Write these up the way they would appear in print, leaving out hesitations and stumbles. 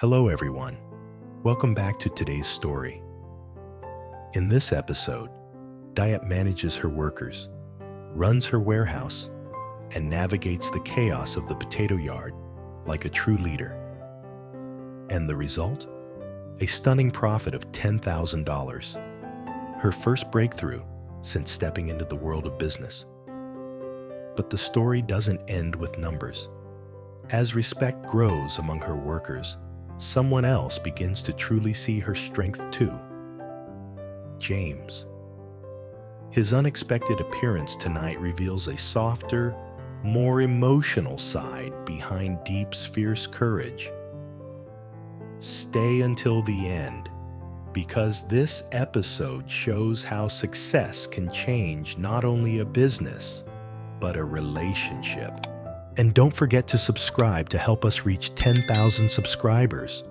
Hello everyone, welcome back to today's story. In this episode, Diep manages her workers, runs her warehouse, and navigates the chaos of the potato yard like a true leader. And the result? A stunning profit of $10,000, her first breakthrough since stepping into the world of business. But the story doesn't end with numbers. As respect grows among her workers, someone else begins to truly see her strength too. James. His unexpected appearance tonight reveals a softer, more emotional side behind Diep's fierce courage. Stay until the end, because this episode shows how success can change not only a business, but a relationship. And don't forget to subscribe to help us reach 10,000 subscribers.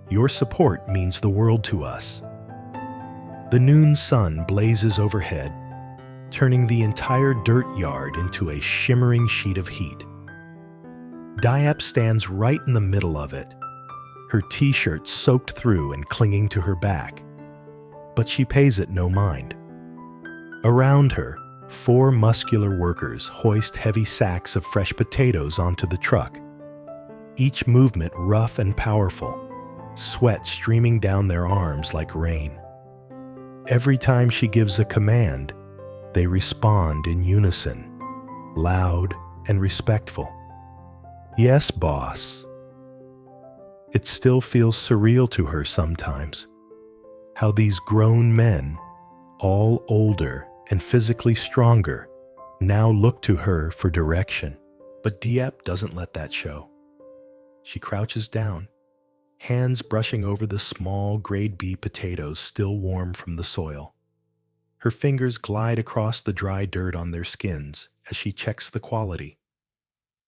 Your support means the world to us. The noon sun blazes overhead, turning the entire dirt yard into a shimmering sheet of heat. Diep stands right in the middle of it, her t-shirt soaked through and clinging to her back. But she pays it no mind. Around her, 4 muscular workers hoist heavy sacks of fresh potatoes onto the truck, each movement rough and powerful, sweat streaming down their arms like rain. Every time she gives a command, they respond in unison, loud and respectful. Yes, boss. It still feels surreal to her sometimes, how these grown men, all older and physically stronger, now look to her for direction. But Diep doesn't let that show. She crouches down, hands brushing over the small grade B potatoes still warm from the soil. Her fingers glide across the dry dirt on their skins as she checks the quality.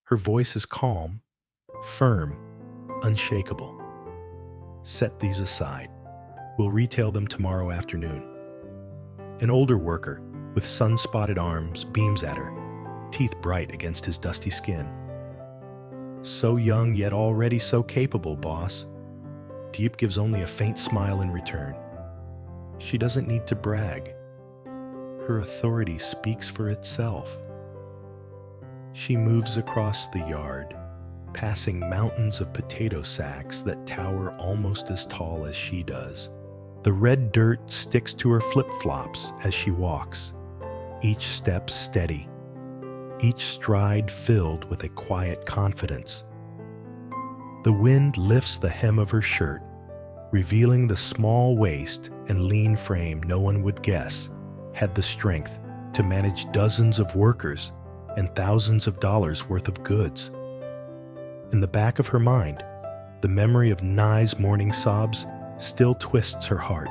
Her voice is calm, firm, unshakable. Set these aside. We'll retail them tomorrow afternoon. An older worker, with sun-spotted arms, beams at her, teeth bright against his dusty skin. So young, yet already so capable, boss. Diep gives only a faint smile in return. She doesn't need to brag. Her authority speaks for itself. She moves across the yard, passing mountains of potato sacks that tower almost as tall as she does. The red dirt sticks to her flip-flops as she walks, each step steady, each stride filled with a quiet confidence. The wind lifts the hem of her shirt, revealing the small waist and lean frame no one would guess had the strength to manage dozens of workers and thousands of dollars worth of goods. In the back of her mind, the memory of Nye's morning sobs still twists her heart.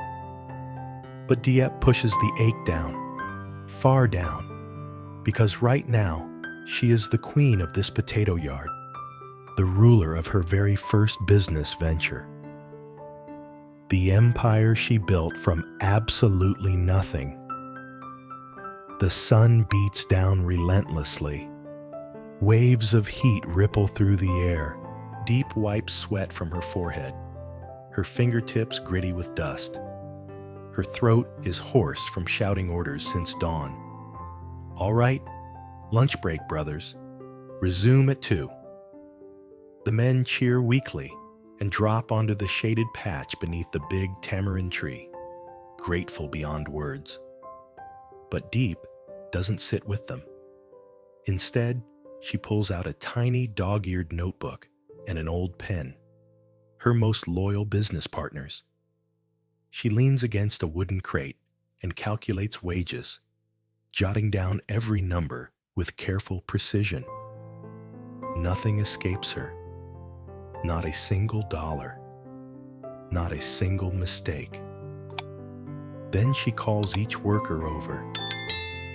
But Diep pushes the ache down, far down, because right now she is the queen of this potato yard, the ruler of her very first business venture. The empire she built from absolutely nothing. The sun beats down relentlessly. Waves of heat ripple through the air. Diep wipes sweat from her forehead, her fingertips gritty with dust. Her throat is hoarse from shouting orders since dawn. All right, lunch break, brothers. Resume at 2. The men cheer weakly and drop onto the shaded patch beneath the big tamarind tree, grateful beyond words. But Diep doesn't sit with them. Instead, she pulls out a tiny dog-eared notebook and an old pen, her most loyal business partners. She leans against a wooden crate and calculates wages, jotting down every number with careful precision. Nothing escapes her. Not a single dollar. Not a single mistake. Then she calls each worker over,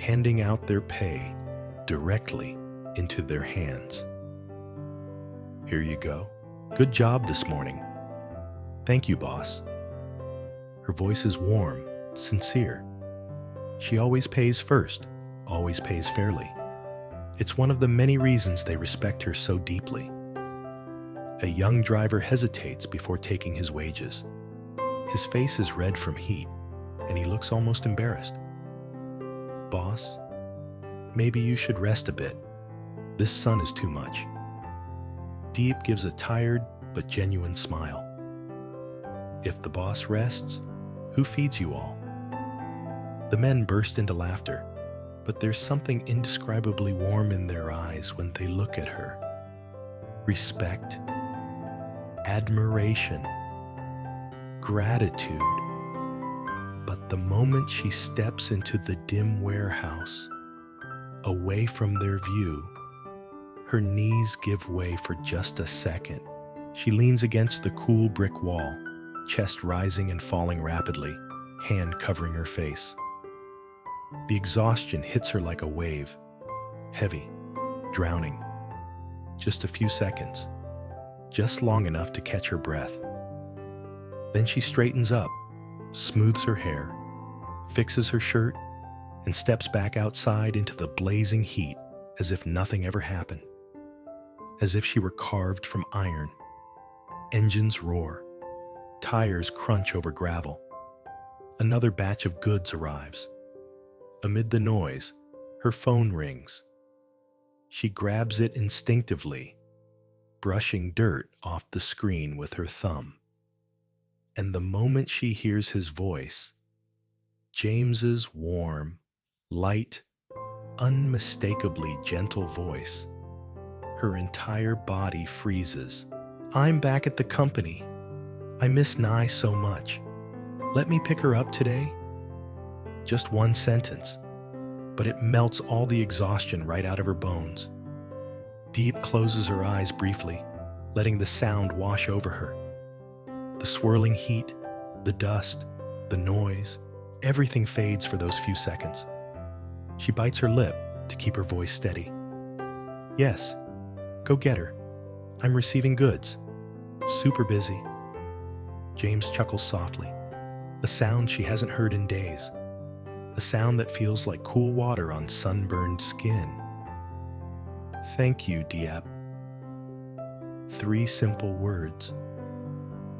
handing out their pay directly into their hands. Here you go. Good job this morning. Thank you, boss. Her voice is warm, sincere. She always pays first, always pays fairly. It's one of the many reasons they respect her so deeply. A young driver hesitates before taking his wages. His face is red from heat, and he looks almost embarrassed. "Boss, maybe you should rest a bit. This sun is too much." Diep gives a tired but genuine smile. "If the boss rests, who feeds you all?" The men burst into laughter, but there's something indescribably warm in their eyes when they look at her. Respect, admiration, gratitude. But the moment she steps into the dim warehouse, away from their view, her knees give way for just a second. She leans against the cool brick wall, chest rising and falling rapidly, hand covering her face. The exhaustion hits her like a wave, heavy, drowning. Just a few seconds, just long enough to catch her breath. Then she straightens up, smooths her hair, fixes her shirt, and steps back outside into the blazing heat as if nothing ever happened. As if she were carved from iron. Engines roar. Tires crunch over gravel. Another batch of goods arrives. Amid the noise, her phone rings. She grabs it instinctively, brushing dirt off the screen with her thumb. And the moment she hears his voice, James's warm, light, unmistakably gentle voice, her entire body freezes. "I'm back at the company. I miss Nye so much. Let me pick her up today?" Just one sentence, but it melts all the exhaustion right out of her bones. Diep closes her eyes briefly, letting the sound wash over her. The swirling heat, the dust, the noise, everything fades for those few seconds. She bites her lip to keep her voice steady. "Yes, go get her. I'm receiving goods. Super busy." James chuckles softly, a sound she hasn't heard in days. A sound that feels like cool water on sunburned skin. "Thank you, Diep." 3 simple words,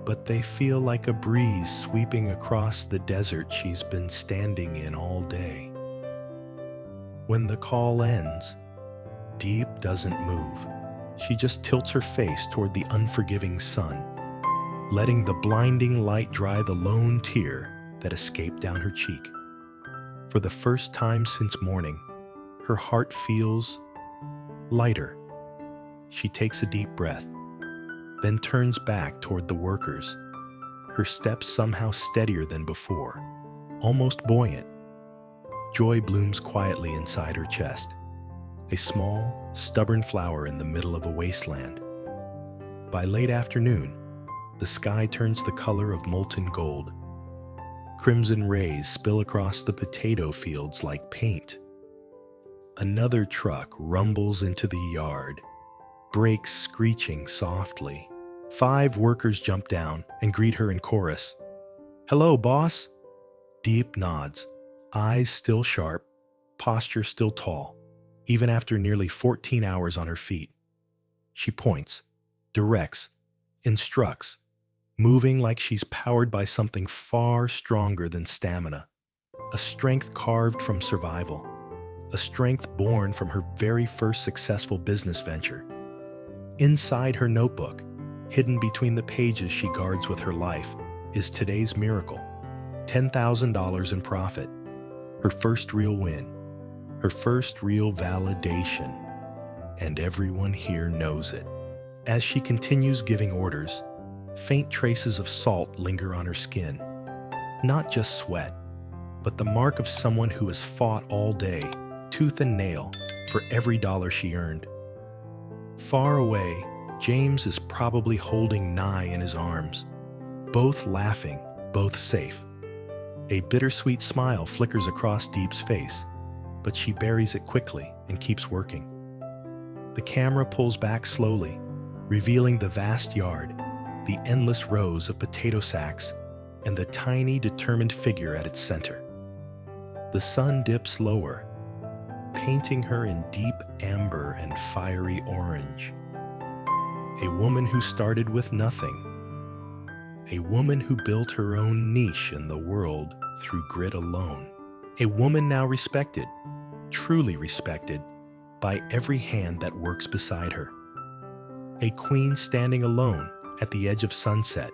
but they feel like a breeze sweeping across the desert she's been standing in all day. When the call ends, Diep doesn't move. She just tilts her face toward the unforgiving sun, letting the blinding light dry the lone tear that escaped down her cheek. For the first time since morning, her heart feels lighter. She takes a deep breath, then turns back toward the workers, her steps somehow steadier than before, almost buoyant. Joy blooms quietly inside her chest, a small, stubborn flower in the middle of a wasteland. By late afternoon, the sky turns the color of molten gold. Crimson rays spill across the potato fields like paint. Another truck rumbles into the yard, brakes screeching softly. 5 workers jump down and greet her in chorus. "Hello, boss." Diep nods, eyes still sharp, posture still tall, even after nearly 14 hours on her feet. She points, directs, instructs, moving like she's powered by something far stronger than stamina, a strength carved from survival, a strength born from her very first successful business venture. Inside her notebook, hidden between the pages she guards with her life, is today's miracle, $10,000 in profit, her first real win, her first real validation, and everyone here knows it. As she continues giving orders, faint traces of salt linger on her skin. Not just sweat, but the mark of someone who has fought all day, tooth and nail, for every dollar she earned. Far away, James is probably holding Nye in his arms, both laughing, both safe. A bittersweet smile flickers across Diep's face, but she buries it quickly and keeps working. The camera pulls back slowly, revealing the vast yard, the endless rows of potato sacks, and the tiny, determined figure at its center. The sun dips lower, painting her in deep amber and fiery orange. A woman who started with nothing. A woman who built her own niche in the world through grit alone. A woman now respected, truly respected, by every hand that works beside her. A queen standing alone at the edge of sunset,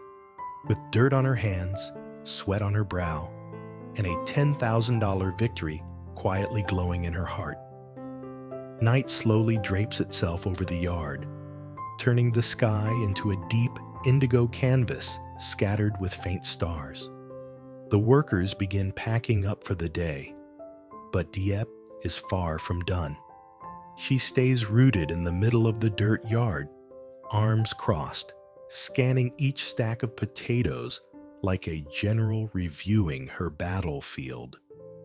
with dirt on her hands, sweat on her brow, and a $10,000 victory quietly glowing in her heart. Night slowly drapes itself over the yard, turning the sky into a deep indigo canvas scattered with faint stars. The workers begin packing up for the day, but Diep is far from done. She stays rooted in the middle of the dirt yard, arms crossed, scanning each stack of potatoes like a general reviewing her battlefield.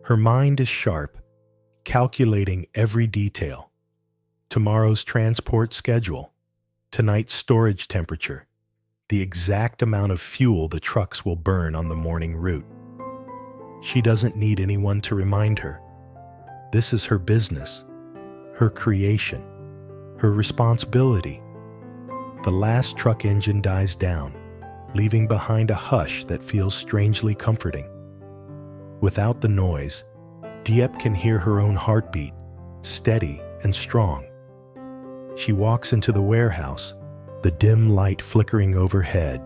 Her mind is sharp, calculating every detail. Tomorrow's transport schedule, tonight's storage temperature, the exact amount of fuel the trucks will burn on the morning route. She doesn't need anyone to remind her. This is her business, her creation, her responsibility. The last truck engine dies down, leaving behind a hush that feels strangely comforting. Without the noise, Diep can hear her own heartbeat, steady and strong. She walks into the warehouse, the dim light flickering overhead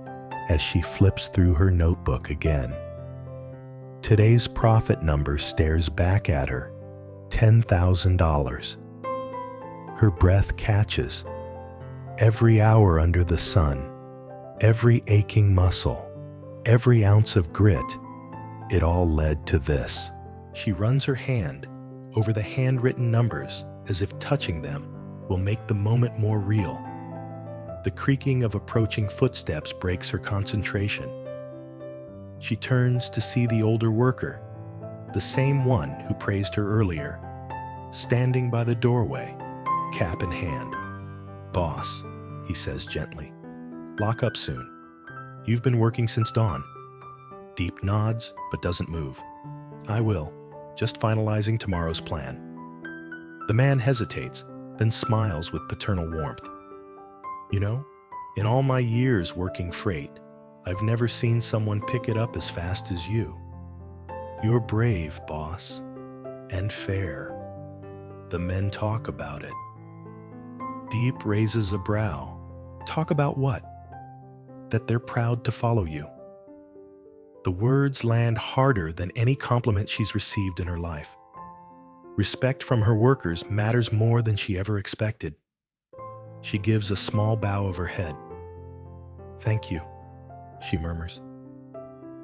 as she flips through her notebook again. Today's profit number stares back at her, $10,000. Her breath catches. Every hour under the sun, every aching muscle, every ounce of grit, it all led to this. She runs her hand over the handwritten numbers as if touching them will make the moment more real. The creaking of approaching footsteps breaks her concentration. She turns to see the older worker, the same one who praised her earlier, standing by the doorway, cap in hand. "Boss," he says gently, "lock up soon. You've been working since dawn." Diep nods, but doesn't move. "I will, just finalizing tomorrow's plan." The man hesitates, then smiles with paternal warmth. "You know, in all my years working freight, I've never seen someone pick it up as fast as you. You're brave, boss, and fair. The men talk about it." Diep raises a brow. Talk about what? That they're proud to follow you. The words land harder than any compliment she's received in her life. Respect from her workers matters more than she ever expected. She gives a small bow of her head. "Thank you," she murmurs.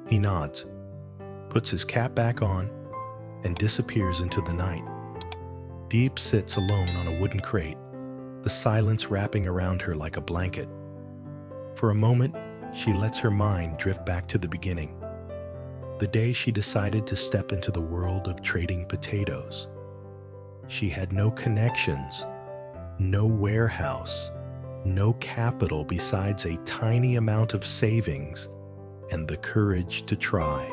He nods, puts his cap back on, and disappears into the night. Diep sits alone on a wooden crate, the silence wrapping around her like a blanket. For a moment, she lets her mind drift back to the beginning. The day she decided to step into the world of trading potatoes. She had no connections, no warehouse, no capital besides a tiny amount of savings and the courage to try.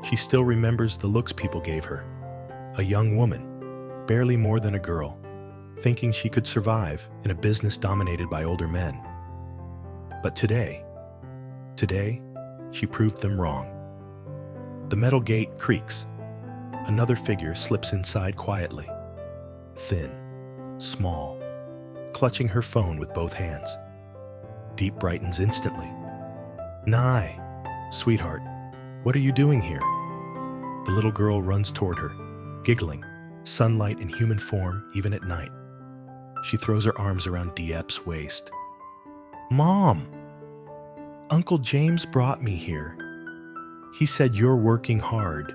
She still remembers the looks people gave her. A young woman, barely more than a girl, thinking she could survive in a business dominated by older men. But today, she proved them wrong. The metal gate creaks. Another figure slips inside quietly. Thin, small, clutching her phone with both hands. Diep brightens instantly. "Nye, sweetheart, what are you doing here?" The little girl runs toward her, giggling, sunlight in human form even at night. She throws her arms around Diep's waist. "Mom, Uncle James brought me here. He said you're working hard."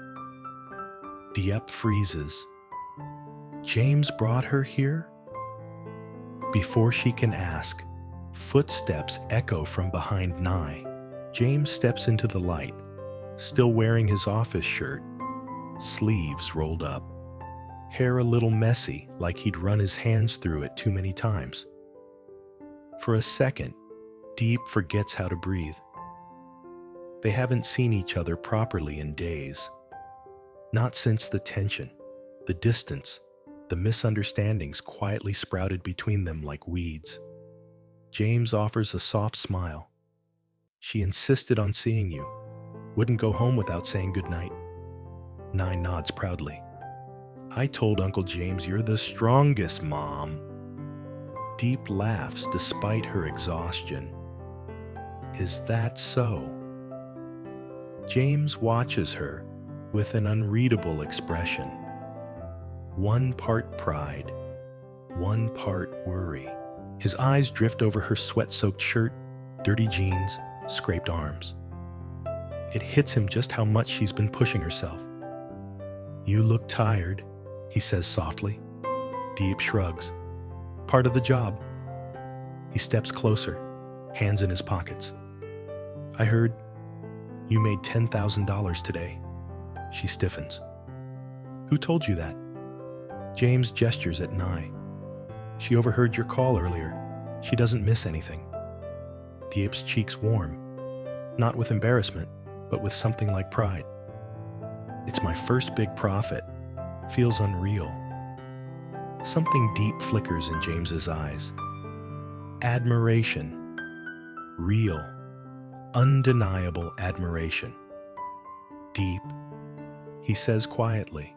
Diep freezes. James brought her here? Before she can ask, footsteps echo from behind Nye. James steps into the light, still wearing his office shirt, sleeves rolled up, hair a little messy like he'd run his hands through it too many times. For a second, Diep forgets how to breathe. They haven't seen each other properly in days. Not since the tension, the distance, the misunderstandings quietly sprouted between them like weeds. James offers a soft smile. She insisted on seeing you. Wouldn't go home without saying goodnight. Nye nods proudly. I told Uncle James you're the strongest, Mom. Diep laughs despite her exhaustion. Is that so? James watches her with an unreadable expression. One part pride, one part worry. His eyes drift over her sweat-soaked shirt, dirty jeans, scraped arms. It hits him just how much she's been pushing herself. You look tired, he says softly. Diep shrugs. Part of the job. He steps closer, hands in his pockets. I heard you made $10,000 today. She stiffens. Who told you that? James gestures at Nye. She overheard your call earlier. She doesn't miss anything. Diep's cheeks warm, not with embarrassment, but with something like pride. It's my first big profit. Feels unreal. Something deep flickers in James's eyes. Admiration. Real, undeniable admiration. Diep, he says quietly,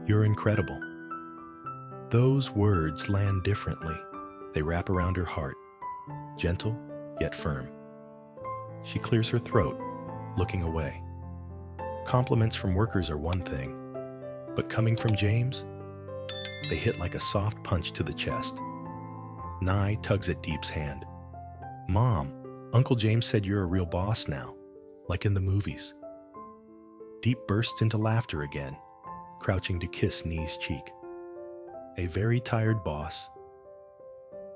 you're incredible. Those words land differently. They wrap around her heart, gentle yet firm. She clears her throat, looking away. Compliments from workers are one thing, but coming from James, they hit like a soft punch to the chest. Nye tugs at Diep's hand. Mom, Uncle James said you're a real boss now, like in the movies. Diep bursts into laughter again, crouching to kiss Nye's cheek. A very tired boss.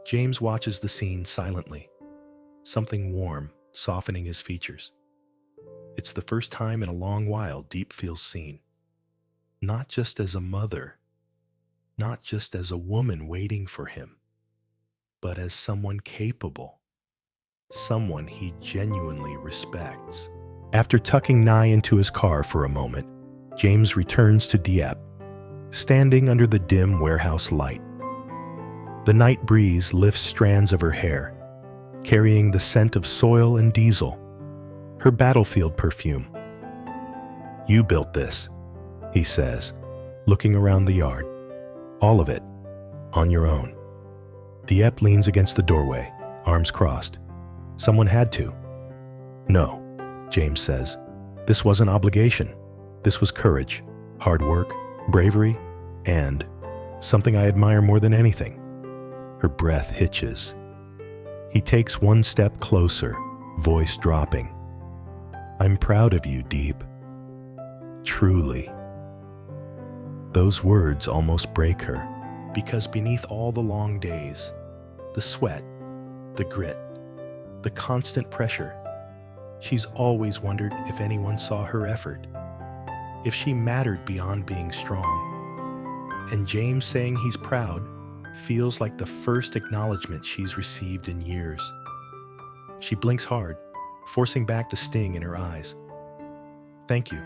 James watches the scene silently, something warm softening his features. It's the first time in a long while Diep feels seen. Not just as a mother, not just as a woman waiting for him, but as someone capable, someone he genuinely respects. After tucking Nye into his car for a moment, James returns to Diep, standing under the dim warehouse light. The night breeze lifts strands of her hair, carrying the scent of soil and diesel, her battlefield perfume. You built this, he says, looking around the yard. All of it, on your own. Diep leans against the doorway, arms crossed. Someone had to. No, James says. This wasn't obligation. This was courage, hard work, bravery, and something I admire more than anything. Her breath hitches. He takes one step closer, voice dropping. I'm proud of you, Diep. Truly. Those words almost break her, because beneath all the long days, the sweat, the grit, the constant pressure, she's always wondered if anyone saw her effort, if she mattered beyond being strong. And James saying he's proud feels like the first acknowledgement she's received in years. She blinks hard, forcing back the sting in her eyes. Thank you.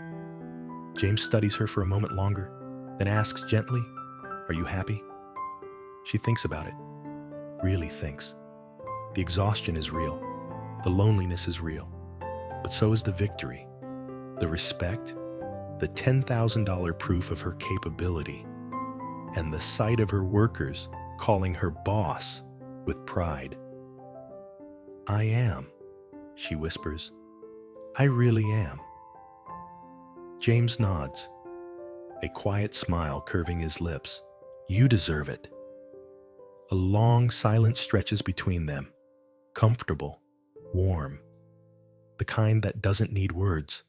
James studies her for a moment longer, then asks gently, Are you happy? She thinks about it, really thinks. The exhaustion is real, the loneliness is real, but so is the victory, the respect, the $10,000 proof of her capability, and the sight of her workers calling her boss with pride. I am, she whispers. I really am. James nods, a quiet smile curving his lips. You deserve it. A long silence stretches between them, comfortable, warm, the kind that doesn't need words.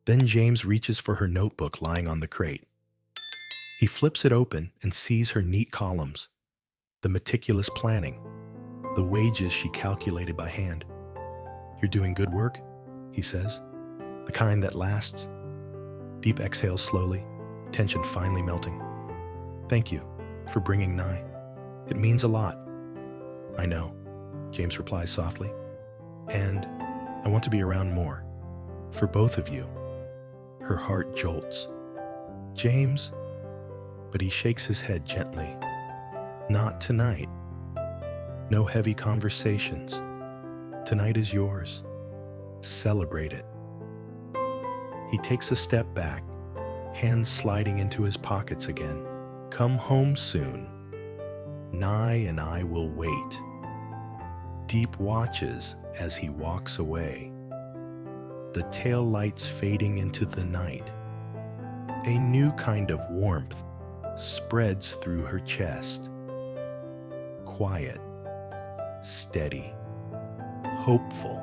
Then James reaches for her notebook lying on the crate. He flips it open and sees her neat columns, the meticulous planning, the wages she calculated by hand. You're doing good work, he says, the kind that lasts. Diep exhales slowly, tension finally melting. Thank you for bringing Nye. It means a lot. I know, James replies softly. And I want to be around more. For both of you. Her heart jolts. James? But he shakes his head gently. Not tonight. No heavy conversations. Tonight is yours. Celebrate it. He takes a step back, hands sliding into his pockets again. Come home soon. Nye and I will wait. Diep watches as he walks away, the tail lights fading into the night. A new kind of warmth spreads through her chest. Quiet, steady, hopeful.